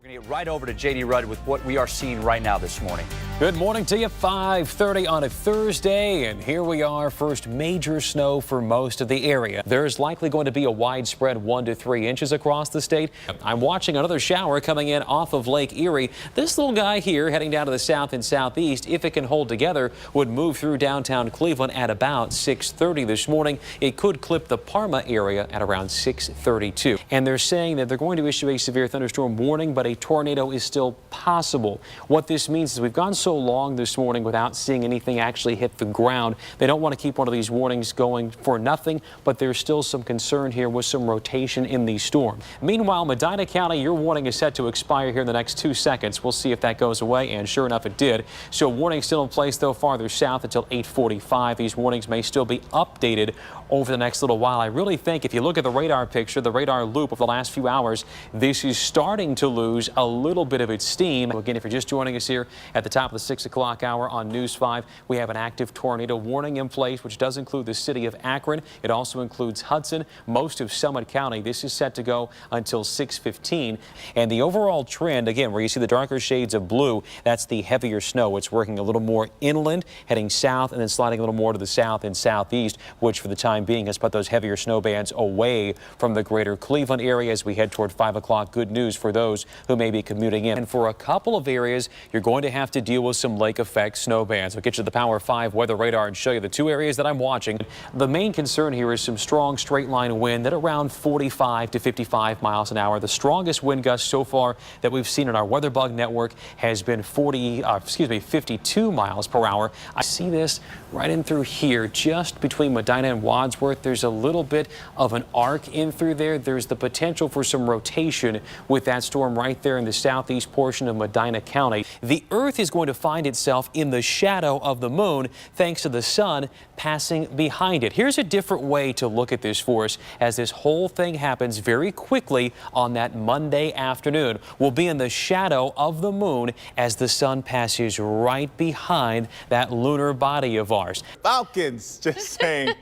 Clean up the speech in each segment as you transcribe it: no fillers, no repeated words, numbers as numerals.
We're going to get right over to J.D. Rudd with what we are seeing right now this morning. Good morning to you. 5:30 on a Thursday, and here we are. First major snow for most of the area. There's likely going to be a widespread 1 to 3 inches across the state. I'm watching another shower coming in off of Lake Erie. This little guy here heading down to the south and southeast, if it can hold together, would move through downtown Cleveland at about 6:30 this morning. It could clip the Parma area at around 6:32. And they're saying that they're going to issue a severe thunderstorm warning, but a tornado is still possible. What this means is we've gone so long this morning without seeing anything actually hit the ground. They don't want to keep one of these warnings going for nothing, but there's still some concern here with some rotation in the storm. Meanwhile, Medina County, your warning is set to expire here in the next 2 seconds. We'll see if that goes away, and sure enough it did. So warning still in place though farther south until 8:45. These warnings may still be updated over the next little while. I really think if you look at the radar picture, the radar loop of the last few hours, this is starting to lose a little bit of its steam. Again, if you're just joining us here at the top of the 6 o'clock hour on News 5, we have an active tornado warning in place, which does include the city of Akron. It also includes Hudson, most of Summit County. This is set to go until 6:15. And the overall trend, again, where you see the darker shades of blue, that's the heavier snow. It's working a little more inland, heading south, and then sliding a little more to the south and southeast, which for the time being has put those heavier snow bands away from the greater Cleveland area as we head toward 5 o'clock. Good news for those who may be commuting in. And for a couple of areas, you're going to have to deal with some lake effect snow bands. I'll get you the Power 5 weather radar and show you the 2 areas that I'm watching. The main concern here is some strong straight line wind at around 45 to 55 miles an hour. The strongest wind gust so far that we've seen in our weather bug network has been 52 miles per hour. I see this right in through here, just between Medina and Wadsworth. There's a little bit of an arc in through there. There's the potential for some rotation with that storm right there in the southeast portion of Medina County. The Earth is going to find itself in the shadow of the moon thanks to the sun passing behind it. Here's a different way to look at this for us as this whole thing happens very quickly on that Monday afternoon. We'll be in the shadow of the moon as the sun passes right behind that lunar body of ours. Falcons just saying,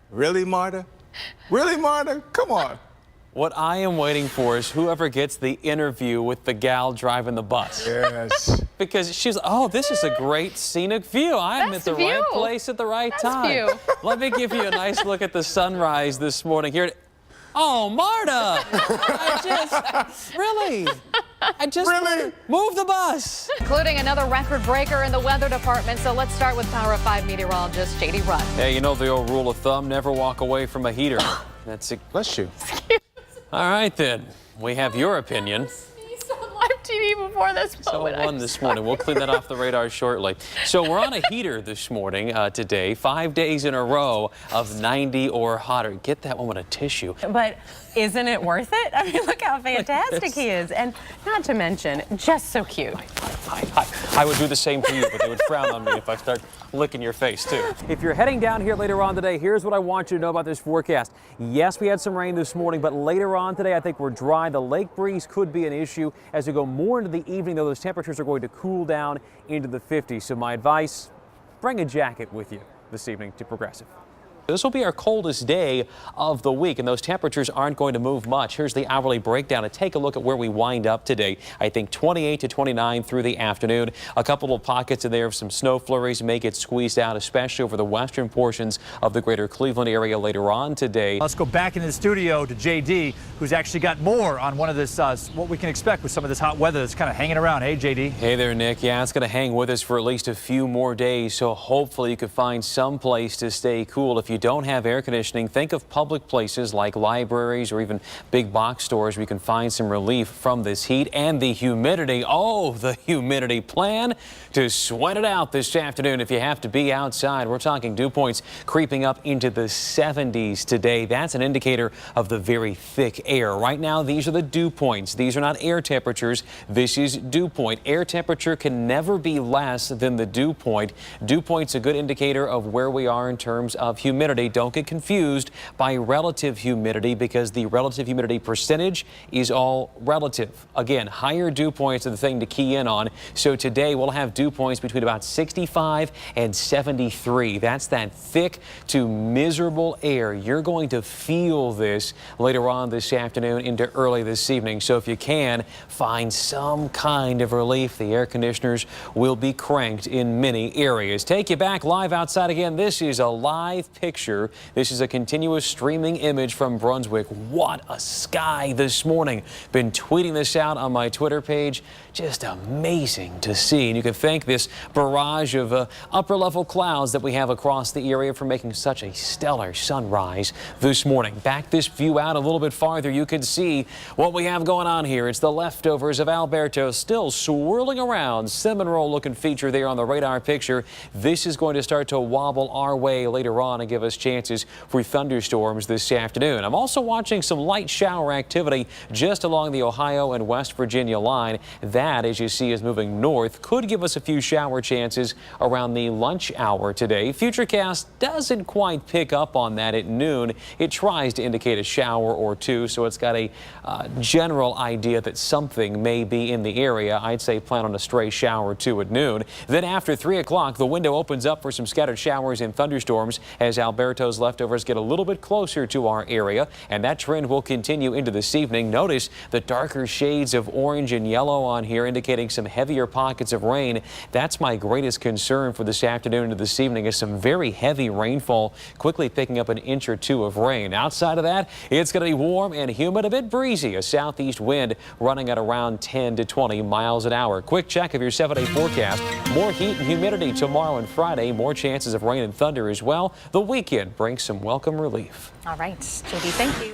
really, Marta? Really, Marta? Come on. What I am waiting for is whoever gets the interview with the gal driving the bus. Yes. Because she's, oh, this is a great scenic view. I'm at the right place at the right time. Let me give you a nice look at the sunrise this morning here. Oh, Marta! Really? Move the bus. Including another record breaker in the weather department. So let's start with Power 5 meteorologist J.D. Rudd. Hey, you know the old rule of thumb, never walk away from a heater. That's it. Bless you. All right, then. We have your opinion. Live TV before this moment. So one this morning. We'll clean that off the radar shortly. So we're on a heater this morning, today, 5 days in a row of 90 or hotter. Get that one with a tissue. But isn't it worth it? I mean, look how fantastic he is. And not to mention, just so cute. I would do the same for you, but they would frown on me if I start licking your face, too. If you're heading down here later on today, here's what I want you to know about this forecast. Yes, we had some rain this morning, but later on today, I think we're dry. The lake breeze could be an issue. As we go more into the evening, though, those temperatures are going to cool down into the 50s. So my advice, bring a jacket with you this evening to Progressive. This will be our coldest day of the week, and those temperatures aren't going to move much. Here's the hourly breakdown to take a look at where we wind up today. I think 28 to 29 through the afternoon. A couple of pockets in there of some snow flurries may get squeezed out, especially over the western portions of the greater Cleveland area later on today. Let's go back into the studio to JD, who's actually got more on one of this, what we can expect with some of this hot weather that's kind of hanging around. Hey, JD. Hey there, Nick. Yeah, it's going to hang with us for at least a few more days, so hopefully you can find some place to stay cool. If you don't have air conditioning, think of public places like libraries or even big box stores where you can find some relief from this heat and the humidity. Oh, the humidity. Plan to sweat it out this afternoon if you have to be outside. We're talking dew points creeping up into the 70s today. That's an indicator of the very thick air. Right now, these are the dew points. These are not air temperatures. This is dew point. Air temperature can never be less than the dew point. Dew point's a good indicator of where we are in terms of humidity. humidity. Don't get confused by relative humidity because the relative humidity percentage is all relative. Again, higher dew points are the thing to key in on. So today we'll have dew points between about 65 and 73. That's that thick to miserable air. You're going to feel this later on this afternoon into early this evening. So if you can, find some kind of relief. The air conditioners will be cranked in many areas. Take you back live outside again. This is a live picture. This is a continuous streaming image from Brunswick. What a sky this morning. Been tweeting this out on my Twitter page. Just amazing to see. And you can thank this barrage of upper level clouds that we have across the area for making such a stellar sunrise this morning. Back this view out a little bit farther, you can see what we have going on here. It's the leftovers of Alberto still swirling around. Cinnamon roll looking feature there on the radar picture. This is going to start to wobble our way later on and give us chances for thunderstorms this afternoon. I'm also watching some light shower activity just along the Ohio and West Virginia line. That, as you see, is moving north. Could give us a few shower chances around the lunch hour today. Futurecast doesn't quite pick up on that at noon. It tries to indicate a shower or two, so it's got a general idea that something may be in the area. I'd say plan on a stray shower or two at noon. Then after 3 o'clock, the window opens up for some scattered showers and thunderstorms as Alberto's leftovers get a little bit closer to our area, and that trend will continue into this evening. Notice the darker shades of orange and yellow on here indicating some heavier pockets of rain. That's my greatest concern for this afternoon into this evening is some very heavy rainfall, quickly picking up an inch or two of rain. Outside of that, it's going to be warm and humid, a bit breezy, a southeast wind running at around 10 to 20 miles an hour. Quick check of your 7-day forecast. More heat and humidity tomorrow and Friday. More chances of rain and thunder as well. The weekend brings some welcome relief. All right, JD, thank you.